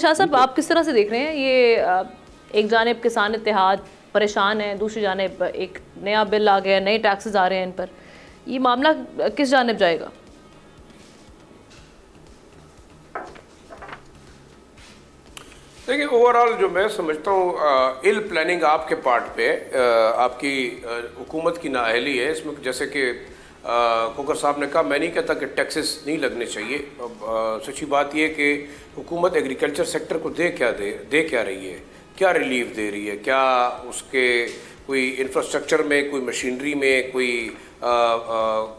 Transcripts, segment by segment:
शाह साहब, आप किस तरह से देख रहे हैं ये एक जानिब किसान इत्तेहाद परेशान है, दूसरी जानिब एक नया बिल आ गया, नए टैक्सेस आ रहे हैं इन पर, ये मामला किस जानिब जाएगा? देखिए, ओवरऑल जो मैं समझता हूँ इल प्लानिंग आपके पार्ट पे आपकी हुकूमत की नाअहली है इसमें। जैसे कि कोकर साहब ने कहा, मैं नहीं कहता कि टैक्सेस नहीं लगने चाहिए। सच्ची बात यह कि हुकूमत एग्रीकल्चर सेक्टर को दे क्या रही है, क्या रिलीफ दे रही है, क्या उसके कोई इंफ्रास्ट्रक्चर में, कोई मशीनरी में, कोई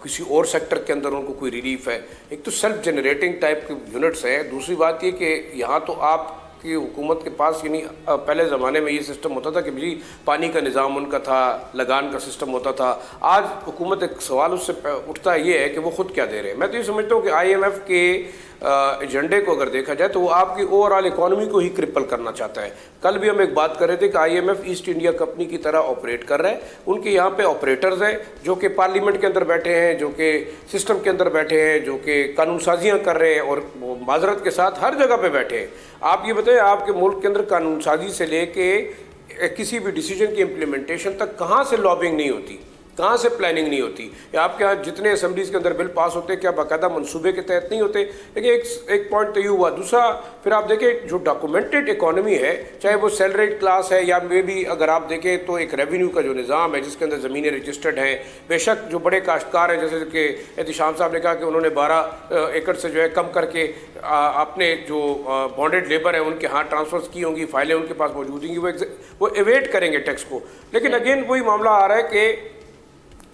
किसी और सेक्टर के अंदर उनको कोई रिलीफ है। एक तो सेल्फ जनरेटिंग टाइप के यूनिट्स हैं। दूसरी बात ये कि यहाँ तो आप कि हुकूमत के पास, यानी पहले ज़माने में ये सिस्टम होता था कि बिजली पानी का निज़ाम उनका था, लगान का सिस्टम होता था। आज हुकूमत एक सवाल उससे उठता है ये है कि वो ख़ुद क्या दे रहे हैं। मैं तो ये समझता हूँ कि IMF के एजेंडे को अगर देखा जाए तो वो आपकी ओवरऑल इकॉनमी को ही क्रिपल करना चाहता है। कल भी हम एक बात कर रहे थे कि IMF ईस्ट इंडिया कंपनी की तरह ऑपरेट कर रहा है। उनके यहाँ पे ऑपरेटर्स हैं जो कि पार्लियामेंट के अंदर बैठे हैं, जो कि सिस्टम के अंदर बैठे हैं, जो कि कानून साजियाँ कर रहे हैं और माजरत के साथ हर जगह पे बैठे हैं। आप ये बताएं, आपके मुल्क के अंदर कानून साजी से लेके किसी भी डिसीजन की इम्प्लीमेंटेशन तक कहाँ से लॉबिंग नहीं होती, कहाँ से प्लानिंग नहीं होती? या आपके यहाँ जितने असम्बलीज़ के अंदर बिल पास होते हैं क्या बाकायदा मनसूबे के तहत नहीं होते? देखिए, एक पॉइंट तो ये हुआ। दूसरा, फिर आप देखें जो डॉक्यूमेंटेड इकॉनमी है, चाहे वो सैलरीड क्लास है या मे भी अगर आप देखें तो एक रेवेन्यू का जो निज़ाम है जिसके अंदर ज़मीनें रजिस्टर्ड हैं। बेशक जो बड़े काश्तकार हैं, जैसे कि एहतिशाम साहब ने कहा कि उन्होंने 12 एकड़ से जो है कम करके अपने जो बॉन्डेड लेबर है उनके यहाँ ट्रांसफर्स की होंगी, फाइलें उनके पास मौजूद होंगी, वो एवेट करेंगे टैक्स को। लेकिन अगेन वही मामला आ रहा है कि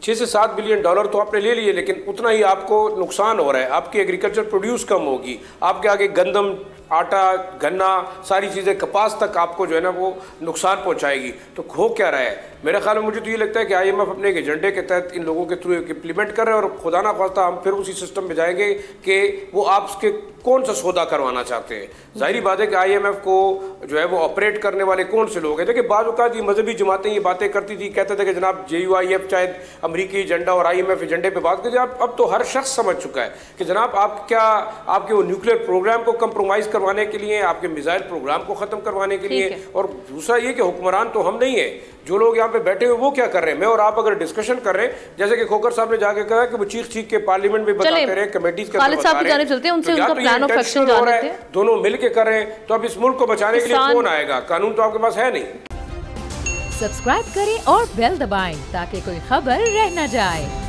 6 से 7 बिलियन डॉलर तो आपने ले लिए, लेकिन उतना ही आपको नुकसान हो रहा है। आपकी एग्रीकल्चर प्रोड्यूस कम होगी, आपके आगे गंदम, आटा, गन्ना, सारी चीज़ें, कपास तक आपको जो है ना वो नुकसान पहुंचाएगी। तो हो क्या रहा है? मेरे ख्याल में मुझे तो ये लगता है कि IMF अपने एक एजेंडे के तहत इन लोगों के थ्रू इम्प्लीमेंट कर रहे हैं और खुदा ना खास्ता हम फिर उसी सिस्टम में जाएंगे कि वो आपके कौन सा सौदा करवाना चाहते हैं। जाहिर बात है कि IMF को जो है वो ऑपरेट करने वाले कौन से लोग हैं। देखिए, बाज़ औक़ात ये मजहबी जमातें ये बातें करती थी, कहते थे कि जनाब JUIF चाहे अमरीकी एजेंडा और IMF एजेंडे पर बात करती। अब तो हर शख्स समझ चुका है कि जनाब आप क्या, आपके वो न्यूक्लियर प्रोग्राम को कंप्रोमाइज़ करवाने के लिए, आपके मिसाइल प्रोग्राम को ख़त्म करवाने के लिए। और दूसरा ये कि हुक्मरान तो हम नहीं है, जो लोग यहाँ पे बैठे हुए वो क्या कर रहे हैं। मैं और आप अगर डिस्कशन कर रहे हैं, जैसे कि खोकर साहब ने जाके कहा कि वो चीख के पार्लियामेंट में बताते रहे, कमेटीज के अंदर बता रहे हैं, दोनों मिल के कर रहे हैं। तो अब इस मुल्क को बचाने के लिए कौन आएगा? कानून तो आपके पास है नहीं। सब्सक्राइब करें और बेल दबाएं ताकि कोई खबर रह न जाए।